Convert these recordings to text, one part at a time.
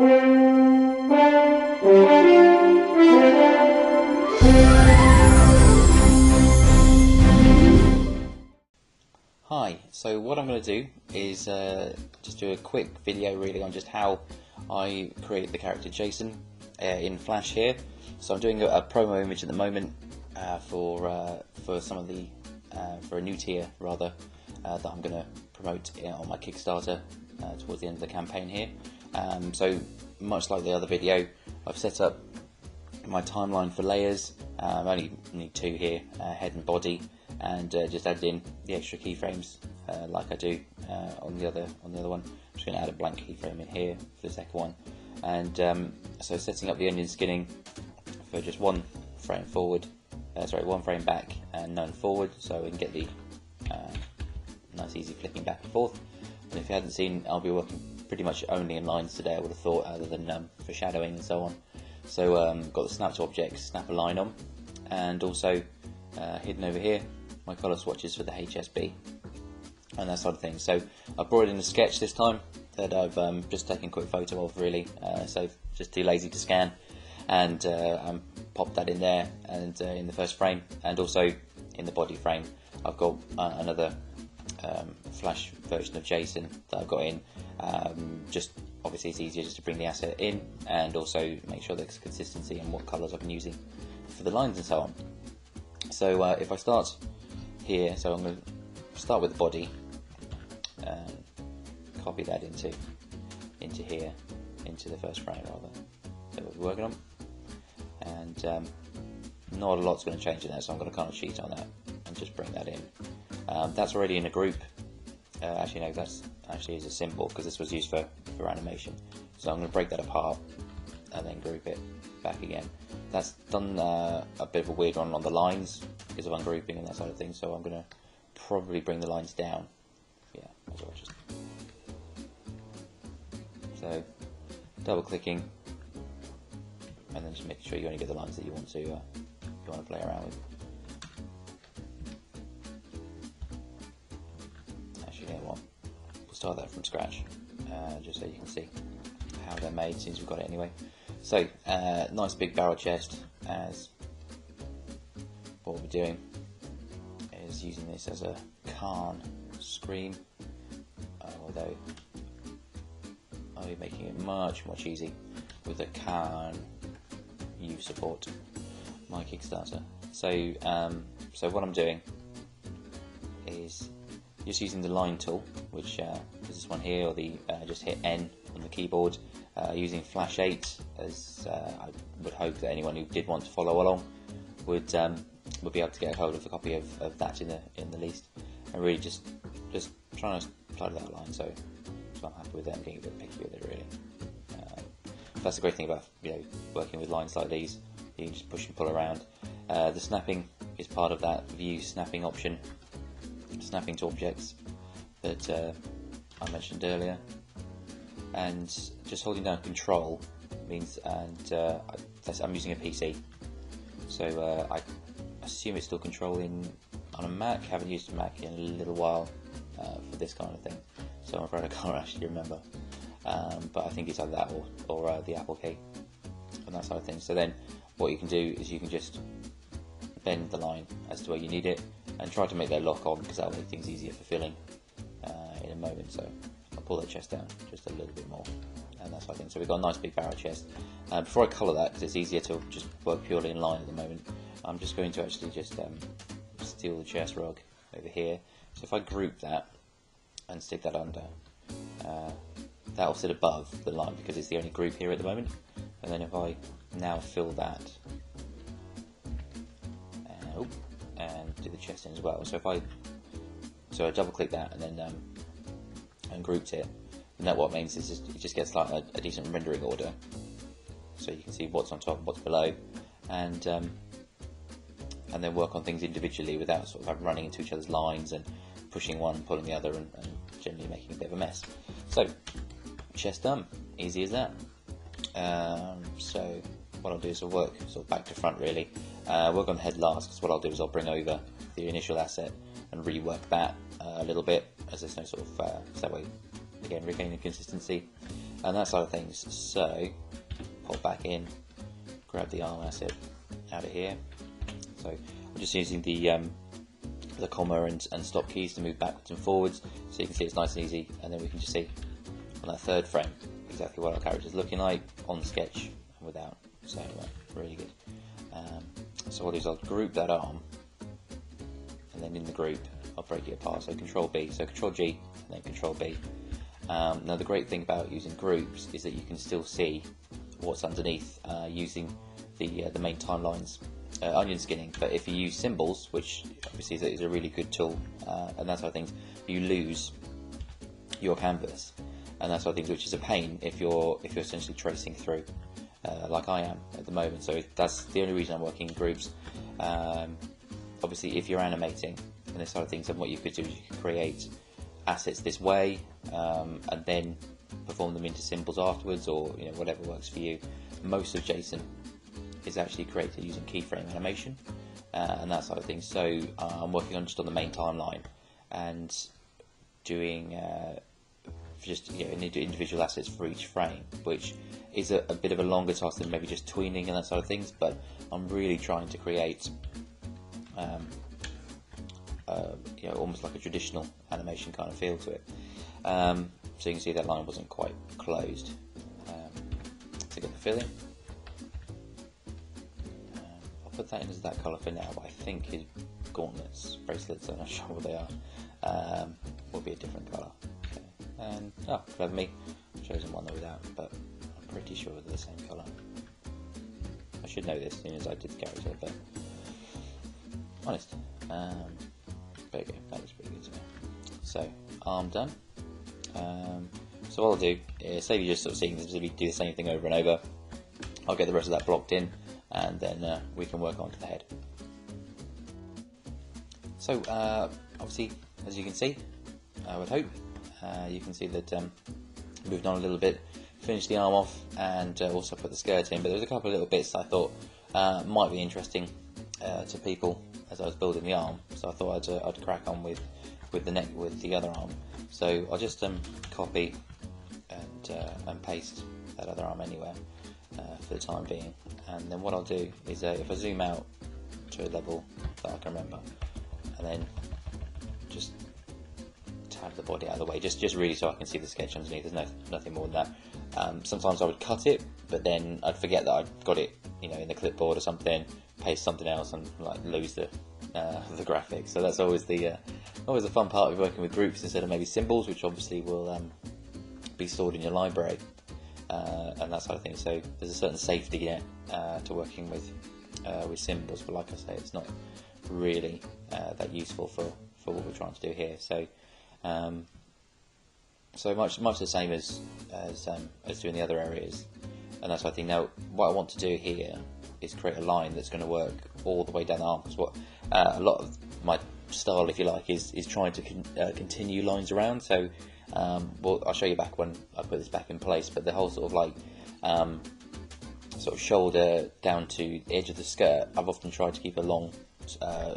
Hi, so what I'm going to do is just do a quick video really on just how I create the character Jason in Flash here. So I'm doing a promo image at the moment for some of the for a new tier rather that I'm going to promote on my Kickstarter towards the end of the campaign here. So much like the other video, I've set up my timeline for layers. I only need two here, head and body, and just added in the extra keyframes like I do on the other one. I'm just going to add a blank keyframe in here for the second one, and so setting up the onion skinning for just one frame forward, one frame back and none forward, so we can get the nice easy flicking back and forth. And if you hadn't seen, I'll be working pretty much only in lines today, I would have thought, other than foreshadowing and so on. So got the snap to object, snap a line on, and also hidden over here my colour swatches for the HSB and that sort of thing. So I brought it in a sketch this time that I've just taken a quick photo of really, so just too lazy to scan, and popped that in there, and in the first frame, and also in the body frame I've got another Flash version of Jason that I've got in. Just obviously it's easier just to bring the asset in and also make sure there's consistency and what colours I've been using for the lines and so on. So if I start here, so I'm going to start with the body, copy that into here, into the first frame rather, that we're working on, and not a lot's going to change in there, so I'm going to kind of cheat on that and just bring that in. That's already in a group. Actually no, that's actually is a symbol because this was used for animation, so I'm going to break that apart and then group it back again. That's done a bit of a weird one on the lines because of ungrouping and that sort of thing, so I'm going to probably bring the lines down. Yeah, as well, just so double clicking and then just making sure you only get the lines that you want to play around with. Actually, you know what? We'll start that from scratch, just so you can see how they're made since we've got it anyway. So, nice big barrel chest, as what we're doing is using this as a Khan scream, although I'll be making it much more cheesy with the Khan you support my Kickstarter. So, so what I'm doing is just using the line tool, which is this one here, or the just hit N on the keyboard, using Flash 8, as I would hope that anyone who did want to follow along would be able to get a hold of a copy of that in the least, and really just trying to plug that line. So I'm happy with that. I'm getting a bit picky with it really. That's the great thing about working with lines like these. You can just push and pull around. The snapping is part of that view snapping option, snapping to objects that I mentioned earlier, and just holding down Control means, and I'm using a PC, so I assume it's still Control on a Mac. Haven't used a Mac in a little while for this kind of thing, so I'm afraid I can't actually remember, but I think it's either that or the Apple key and that side of things. So then what you can do is you can just bend the line as to where you need it and try to make that lock on, because that will make things easier for filling in a moment. So I'll pull the chest down just a little bit more and that sort of thing. So we've got a nice big barrel chest. Before I colour that, because it's easier to just work purely in line at the moment, I'm just going to actually just steal the chest rug over here. So if I group that and stick that under, that will sit above the line because it's the only group here at the moment. And then if I now fill that and do the chest in as well, so I double click that and then and grouped it, and that what it means is it just gets like a decent rendering order, so you can see what's on top and what's below, and then work on things individually without sort of like running into each other's lines and pushing one, pulling the other, and generally making a bit of a mess. So chest done, easy as that. So what I'll do is I'll work sort of back to front really, work on the head last, because what I'll do is I'll bring over the initial asset and rework that a little bit, as there's no sort of, so that way again regaining consistency, and that side of things. So pop back in, grab the arm asset out of here. So I'm just using the comma and stop keys to move backwards and forwards, so you can see it's nice and easy, and then we can just see on that third frame exactly what our character is looking like on the sketch and without. So really good. So what I'll do is I'll group that arm, and then in the group I'll break it apart. So Control B, so Control G, and then Control B. Now the great thing about using groups is that you can still see what's underneath using the main timelines onion skinning. But if you use symbols, which obviously is a really good tool, and that sort of things, you lose your canvas, and that sort of things, which is a pain if you're essentially tracing through, like I am at the moment. So that's the only reason I'm working in groups. Obviously, if you're animating and this sort of things, then what you could do is you could create assets this way, and then perform them into symbols afterwards, or whatever works for you. Most of JSON is actually created using keyframe animation and that sort of thing. So I'm working on just on the main timeline and doing just individual assets for each frame, which is a bit of a longer task than maybe just tweening and that sort of things. But I'm really trying to create almost like a traditional animation kind of feel to it. So you can see that line wasn't quite closed. To get the fill in, I'll put that in as that colour for now, but I think his gauntlets, bracelets, I'm not sure what they are, will be a different colour. Okay. And, clever me, I've chosen one without, but I'm pretty sure they're the same colour. I should know this as soon as I did the character, but honest. There you go, that looks pretty good to me. So, arm done. So what I'll do is, say you're just sort of seeing this, we do the same thing over and over, I'll get the rest of that blocked in, and then we can work on to the head. So obviously, as you can see, I would hope, you can see that moved on a little bit, finished the arm off, and also put the skirt in, but there's a couple of little bits I thought might be interesting to people as I was building the arm, so I thought I'd crack on with the neck, with the other arm. So I'll just copy and paste that other arm anywhere for the time being, and then what I'll do is if I zoom out to a level that I can remember, and then just tab the body out of the way, just really so I can see the sketch underneath. There's nothing more than that. Sometimes I would cut it, but then I'd forget that I'd got it in the clipboard or something, paste something else, and like lose the graphics. So that's always the fun part of working with groups instead of maybe symbols, which obviously will be stored in your library and that sort of thing. So there's a certain safety net to working with symbols, but like I say, it's not really that useful for what we're trying to do here. So so much the same as doing the other areas, and that's what I think. Now what I want to do here is create a line that's going to work all the way down the arm, because what a lot of my style, if you like, is trying to continue lines around. So well, I'll show you back when I put this back in place, but the whole sort of like sort of shoulder down to the edge of the skirt, I've often tried to keep a long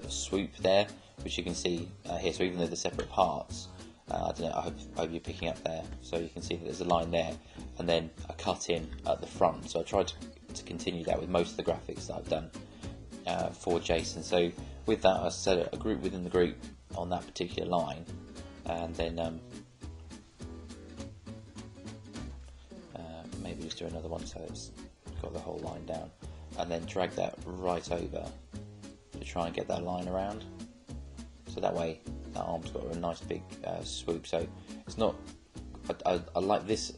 swoop there, which you can see here. So even though they're separate parts, I don't know, I hope you're picking up there, so you can see that there's a line there and then a cut in at the front. So I tried to continue that with most of the graphics that I've done for JSON. So with that, I set a group within the group on that particular line, and then maybe just do another one so it's got the whole line down, and then drag that right over to try and get that line around. So that way that arm's got a nice big swoop. So it's not, I like this,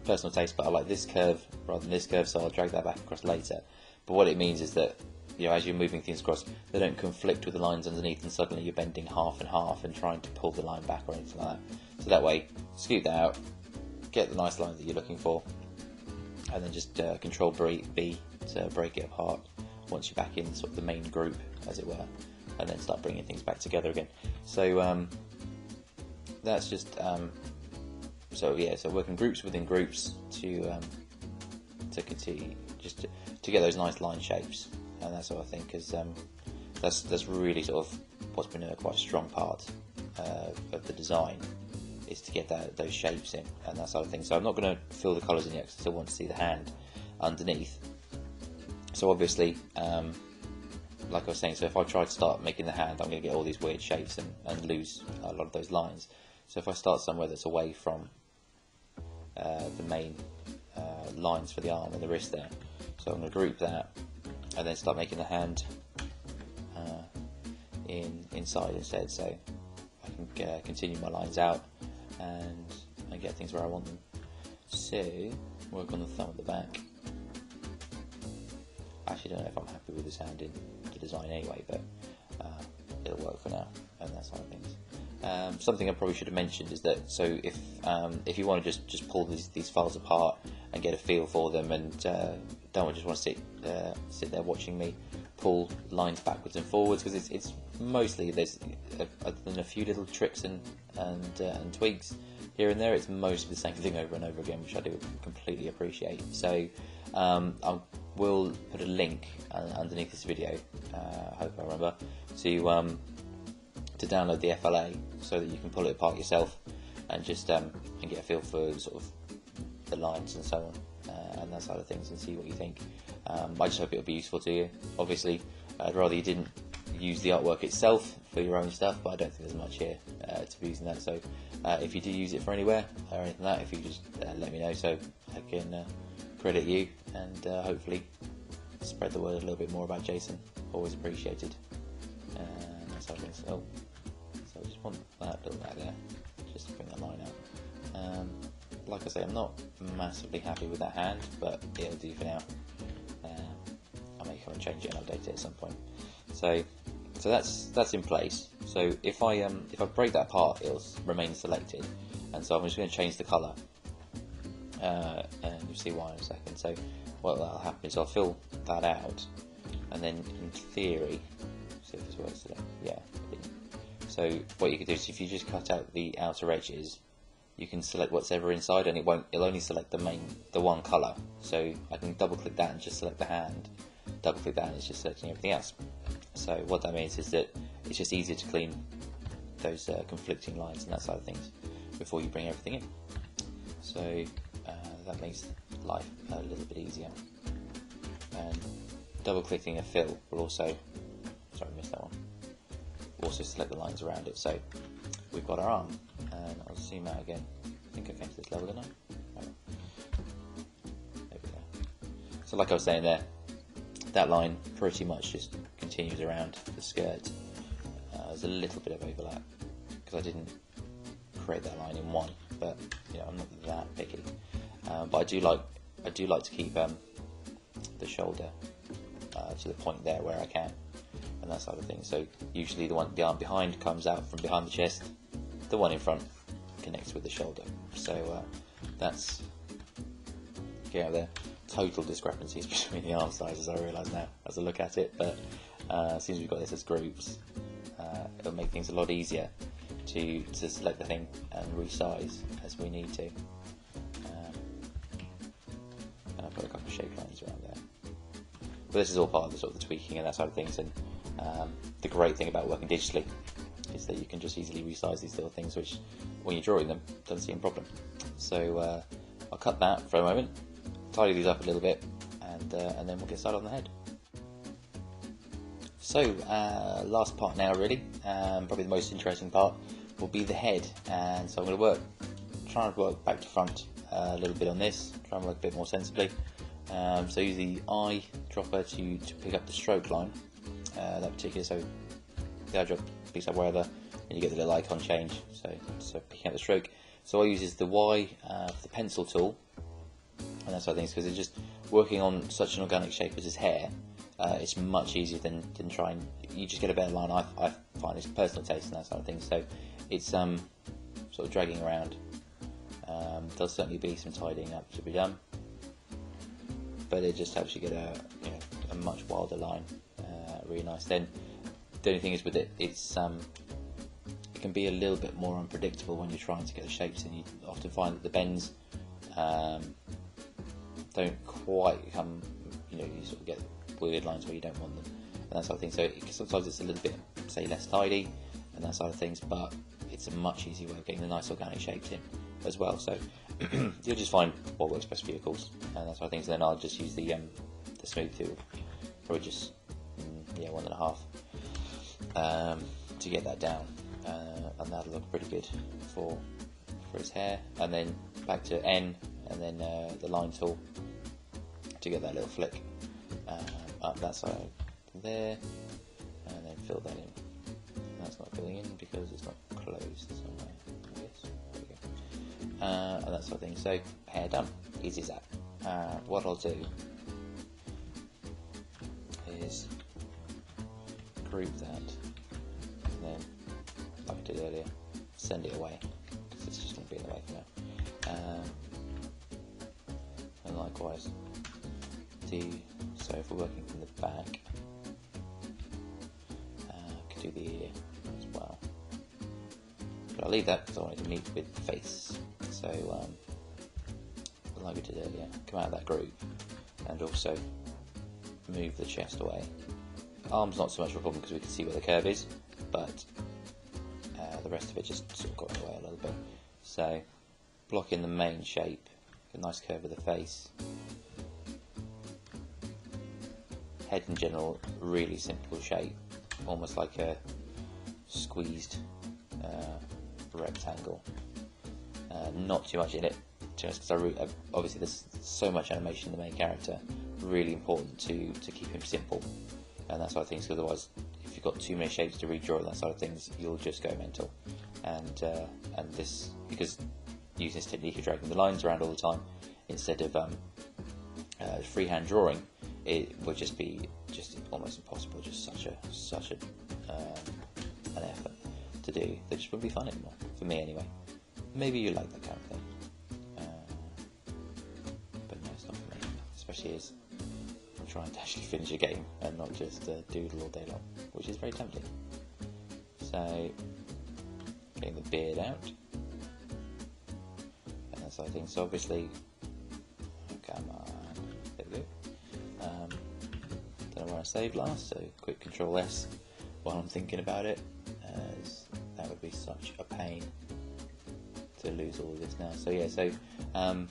personal taste, but I like this curve rather than this curve, so I'll drag that back across later. But what it means is that as you're moving things across, they don't conflict with the lines underneath, and suddenly you're bending half and half and trying to pull the line back or anything like that. So that way, scoot that out, get the nice line that you're looking for, and then just Control B to break it apart once you're back in sort of the main group, as it were, and then start bringing things back together again. So that's just so working groups within groups to continue just to get those nice line shapes, and that's what I think is that's really sort of what's been quite a strong part of the design is to get those shapes in and that sort of thing. So I'm not going to fill the colours in yet, because I still want to see the hand underneath. So obviously, like I was saying, so if I try to start making the hand, I'm going to get all these weird shapes and lose a lot of those lines. So if I start somewhere that's away from the main lines for the arm and the wrist there, so I'm going to group that and then start making the hand inside instead, so I can continue my lines out and get things where I want them. So work on the thumb at the back. I actually don't know if I'm happy with this hand in the design anyway, but it'll work for now, and that side of things. Something I probably should have mentioned is that, so if you want to just pull these files apart and get a feel for them, and don't just want to sit there watching me pull lines backwards and forwards, because it's mostly, there's other than a few little tricks and tweaks here and there, it's mostly the same thing over and over again, which I do completely appreciate. So I will put a link underneath this video, I hope I remember, to download the FLA so that you can pull it apart yourself and just and get a feel for sort of the lines and so on, and that side of things, and see what you think. I just hope it'll be useful to you. Obviously, I'd rather you didn't use the artwork itself for your own stuff, but I don't think there's much here to be using that. So if you do use it for anywhere or anything like that, if you just let me know so I can credit you, and hopefully spread the word a little bit more about Jason. Always appreciated. And that's how things. Oh, so I just want that little back there, just to bring that line out. Like I say, I'm not massively happy with that hand, but it'll do for now. I may come and change it and update it at some point. So that's in place. So if I break that apart, it'll remain selected, and so I'm just going to change the colour, and you'll see why in a second. So what will happen is I'll fill that out, and then in theory, see if this works today. Yeah. So what you can do is, if you just cut out the outer edges, you can select whatever inside, and it'll only select the one colour. So I can double click that and just select the hand. Double click that and it's just selecting everything else. So what that means is that it's just easier to clean those conflicting lines and that side of things before you bring everything in. So that makes life a little bit easier. And double clicking a fill will also, sorry, I missed that one, also select the lines around it. So we've got our arm, and I'll zoom out again. I think I came to this level, didn't I? Oh. There we go. So like I was saying there, that line pretty much just continues around the skirt. There's a little bit of overlap because I didn't create that line in one, but you know, I'm not that picky. But I do like to keep the shoulder to the point there where I can, and that side of things. So usually the arm behind comes out from behind the chest, the one in front connects with the shoulder. So that's, yeah, there total discrepancies between the arm sizes, I realise now as I look at it, but as soon as we've got this as groups, it'll make things a lot easier to select the thing and resize as we need to. And I've got a couple of shape lines around there. But this is all part of the sort of the tweaking and that side of things, and the great thing about working digitally is that you can just easily resize these little things, which when you're drawing them doesn't seem a problem. So I'll cut that for a moment, tidy these up a little bit, and then we'll get started on the head. So last part now really, probably the most interesting part will be the head, and so I'm going to try and work back to front a little bit on this, try and work a bit more sensibly. So use the eye dropper to pick up the stroke line, that particular, so the eye drop picks up wherever, and you get the little icon change, so picking up the stroke. So I use the Y for the pencil tool, and that sort of things, because it's just working on such an organic shape as his hair. It's much easier than trying, you just get a better line, I find. It's personal taste and that sort of thing, so it's sort of dragging around. There'll certainly be some tidying up to be done, but it just helps you get a much wilder line, really nice. Then the only thing is with it, it can be a little bit more unpredictable when you're trying to get the shapes in. You often find that the bends don't quite come, you sort of get weird lines where you don't want them, and that sort of thing. So sometimes it's a little bit, say, less tidy and that sort of things, but it's a much easier way of getting the nice organic shapes in as well. So you'll just find what works best for your calls and that sort of things. And then I'll just use the smooth tool, probably just 1.5 to get that down, and that'll look pretty good for his hair. And then back to N, and then the line tool to get that little flick up that side there, and then fill that in. That's not filling in because it's not closed somewhere, I guess. There we go. And that sort of thing. So hair done. Easy as that. What I'll do is group that, and then, like I did earlier, send it away because it's just going to be in the way for now. And likewise, so if we're working from the back, could do the ear as well. But I'll leave that because I want it to meet with the face. So, like we did earlier, come out of that group and also move the chest away. Arms not so much of a problem because we can see where the curve is, but the rest of it just sort of got in the way a little bit. So, blocking the main shape, a nice curve of the face. Head in general, really simple shape, almost like a squeezed rectangle. Not too much in it, just because obviously there's so much animation in the main character. Really important to keep him simple and that sort of things. Because otherwise, if you've got too many shapes to redraw and that sort of things, you'll just go mental. And this, because using this technique of dragging the lines around all the time instead of freehand drawing, it would just be almost impossible. Just such an effort to do. That just wouldn't be fun anymore for me anyway. Maybe you like that kind of thing, but no, it's not for me. Especially as I'm trying to actually finish a game and not just doodle all day long, which is very tempting. So, getting the beard out and that sort of thing. So obviously, come on, there we go. Don't know where I saved last, so quick Control S while I'm thinking about it, as that would be such a pain to lose all of this now. So yeah, so I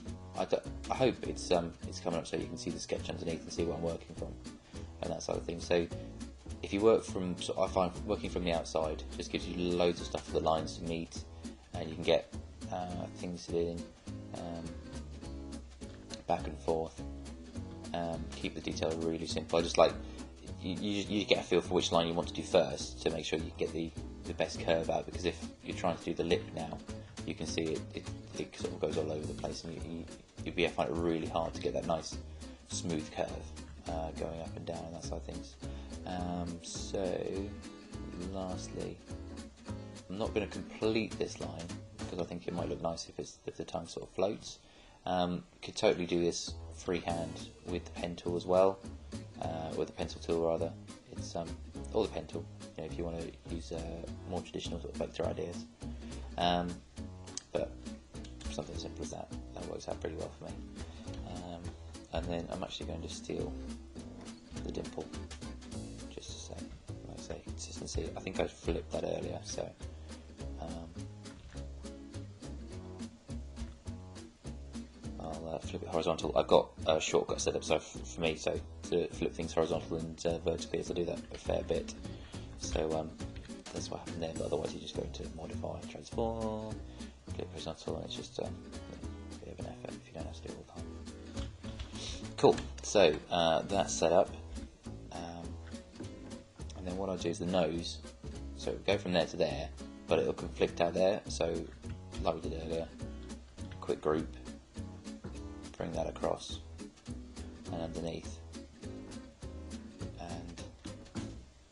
hope it's coming up so you can see the sketch underneath and see where I'm working from and that sort of thing. So if you work from, I find working from the outside just gives you loads of stuff for the lines to meet, and you can get things to do back and forth. Keep the detail really simple. I just like you get a feel for which line you want to do first to make sure you get the best curve out, because if you're trying to do the lip now, you can see it sort of goes all over the place, and you'd find it really hard to get that nice smooth curve going up and down and that sort of things. So lastly, I'm not going to complete this line because I think it might look nice if the tongue sort of floats. Could totally do this freehand with the pen tool as well, with the pencil tool rather. It's or the pen tool, you know, if you want to use more traditional sort of vector ideas. But something as simple as that works out pretty well for me. And then I'm actually going to steal the dimple, just to say, like I say, consistency. I think I flipped that earlier, so. I'll flip it horizontal. I've got a shortcut set up so for me, so to flip things horizontal and vertically, as I do that a fair bit. So that's what happened there, but otherwise you just go into modify, transform, flip horizontal, and it's just a bit of an effort if you don't have to do it all the time. Cool, so that's set up, and then what I'll do is the nose, so go from there to there, but it'll conflict out there, so like we did earlier, quick group, bring that across and underneath, and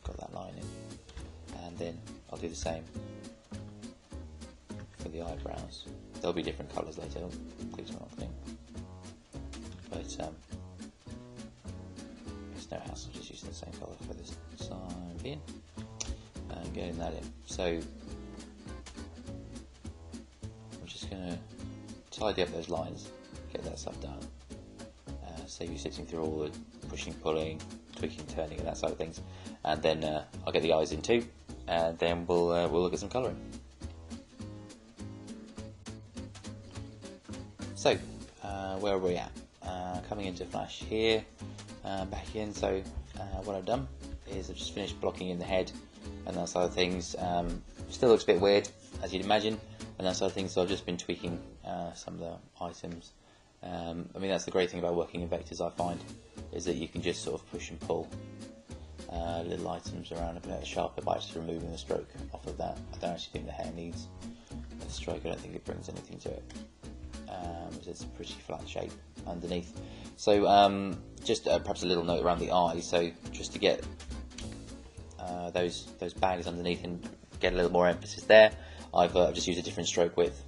got that line in, and then I'll do the same for the eyebrows. There'll be different colours later, please don't think, but it's no hassle just using the same colour for this time being and getting that in. So I'm just going to tidy up those lines, get that stuff done, save you sitting through all the pushing, pulling, tweaking, turning and that side of things, and then I'll get the eyes in too, and then we'll look at some colouring. So where are we at? Coming into Flash here, back in. So what I've done is I've just finished blocking in the head and that side of things. Still looks a bit weird, as you'd imagine, and that side of things. So I've just been tweaking some of the items. I mean, that's the great thing about working in vectors, I find, is that you can just sort of push and pull little items around a bit sharper by just removing the stroke off of that. I don't actually think the hair needs a stroke. I don't think it brings anything to it. It's a pretty flat shape underneath. So just perhaps a little note around the eye. So just to get those bags underneath and get a little more emphasis there, I've just used a different stroke width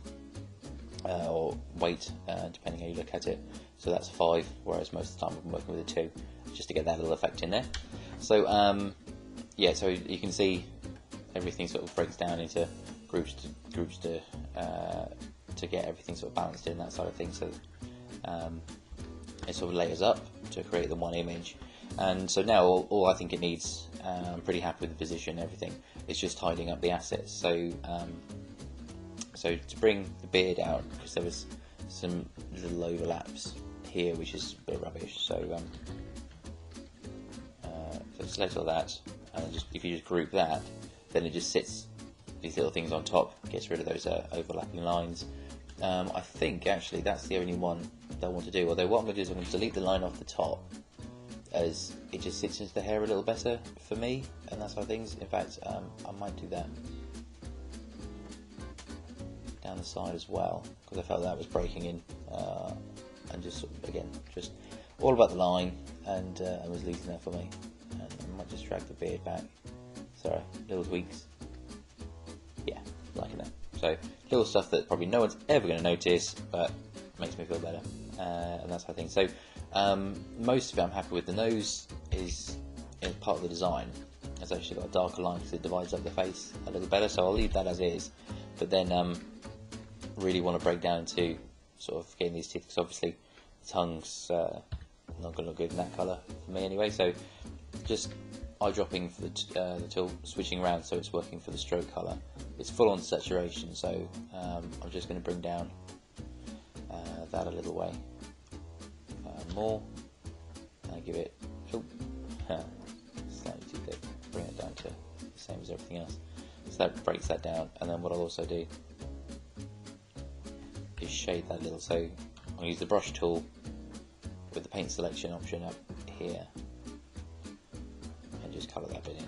or weight, depending how you look at it. So that's a 5, whereas most of the time I've been working with a 2, just to get that little effect in there. So yeah, so you can see everything sort of breaks down into groups to get everything sort of balanced in that side of things. So it sort of layers up to create the one image. And so now all I think it needs, I'm pretty happy with the position and everything, it's just tidying up the assets. So so to bring the beard out, because there was some little overlaps here which is a bit rubbish, so select all that, and just if you just group that, then it just sits these little things on top, gets rid of those overlapping lines. I think actually that's the only one that I want to do, although what I'm going to do is I'm going to delete the line off the top, as it just sits into the hair a little better for me and that sort of things. In fact, I might do that down the side as well, because I felt that was breaking in, and just sort of, again, just all about the line, and was losing that for me. And I might just drag the beard back. Sorry, little tweaks. Yeah, liking that. So little stuff that probably no one's ever going to notice, but makes me feel better, and that sort of thing. So most of it I'm happy with. The nose is part of the design. It's actually got a darker line because it divides up the face a little better, so I'll leave that as is. But then really want to break down into sort of getting these teeth, because obviously the tongue's not going to look good in that colour for me anyway. So just eyedropping for the tool, switching around so it's working for the stroke colour. It's full on saturation, so I'm just going to bring down that a little way more, and give it slightly too thick, bring it down to the same as everything else. So that breaks that down, and then what I'll also do is shade that a little. So I'll use the brush tool with the paint selection option up here and just colour that bit in.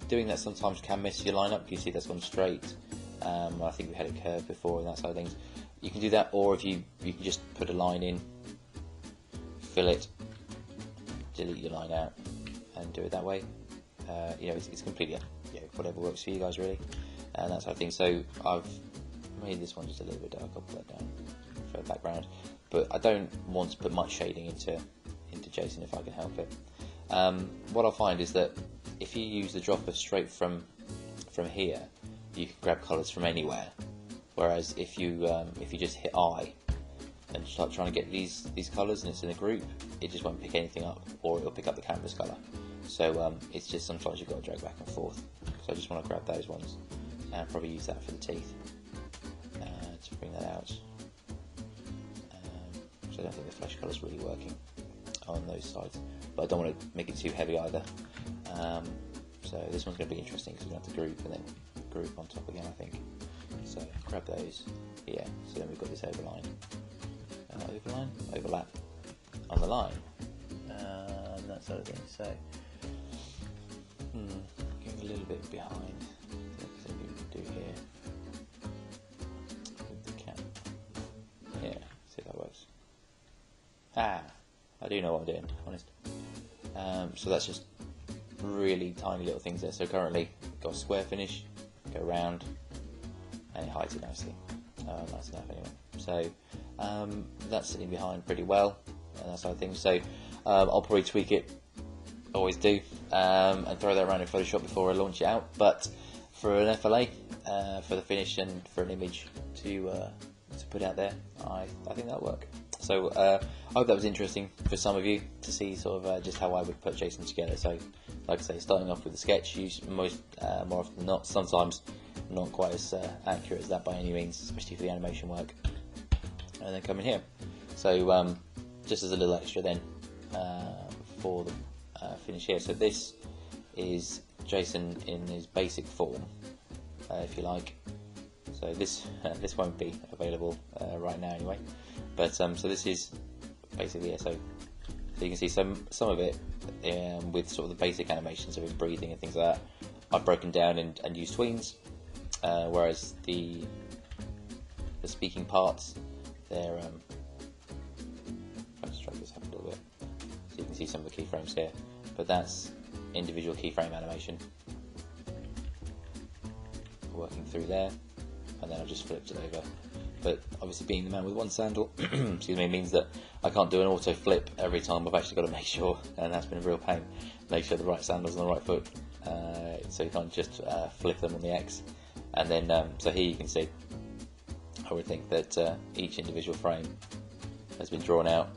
Doing that sometimes can mess your line up. You see that's gone straight. I think we had it curved before and that side of things. You can do that, or if you can just put a line in, fill it, delete your line out, and do it that way. You know, it's completely whatever works for you guys really, and that sort of thing. So I've made this one just a little bit dark. I'll put that down for the background, but I don't want to put much shading into Jason if I can help it. What I'll find is that if you use the dropper straight from here, you can grab colours from anywhere. Whereas if you just hit I and start trying to get these colours and it's in a group, it just won't pick anything up, or it'll pick up the canvas colour. So it's just sometimes you've got to drag back and forth. So I just want to grab those ones and probably use that for the teeth to bring that out. So I don't think the flesh colour is really working on those sides, but I don't want to make it too heavy either. So this one's going to be interesting because we're going to have to group and then group on top again, I think. So grab those here. So then we've got this overlap on the line, and that sort of thing. So going a little bit behind. That's what we can do here with the cap. Yeah, see if that works. I do know what I'm doing, honest. So that's just really tiny little things there. So currently got a square finish, go round, and it hides it nicely. Nice enough anyway. So that's sitting behind pretty well, and that sort of thing. So I'll probably tweak it, always do, and throw that around in Photoshop before I launch it out. But for an FLA, for the finish and for an image to put out there, I think that'll work. So I hope that was interesting for some of you to see sort of just how I would put Jason together. So like I say, starting off with the sketch, more often than not, sometimes not quite as accurate as that by any means, especially for the animation work. and then come in here. So just as a little extra then for the finish here. So this is JSON in his basic form, if you like. So this this won't be available right now anyway. But so this is basically it. So you can see some of it with sort of the basic animations of him breathing and things like that. I've broken down and used tweens, whereas the speaking parts, they're try to stroke this up a little bit so you can see some of the keyframes here. But that's individual keyframe animation working through there, and then I've just flipped it over. But obviously, being the man with one sandal, excuse me, means that I can't do an auto flip every time. I've actually got to make sure, and that's been a real pain, make sure the right sandal's on the right foot. So you can't just flip them on the X. And then, so here you can see, I would think that each individual frame has been drawn out,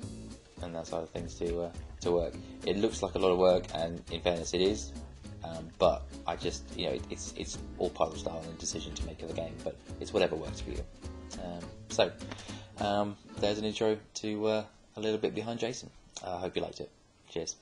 and that side of things to work. It looks like a lot of work, and in fairness, it is. But I just, it's all part of the style and decision to make of the game. But it's whatever works for you. So there's an intro to a little bit behind JSON. I hope you liked it. Cheers.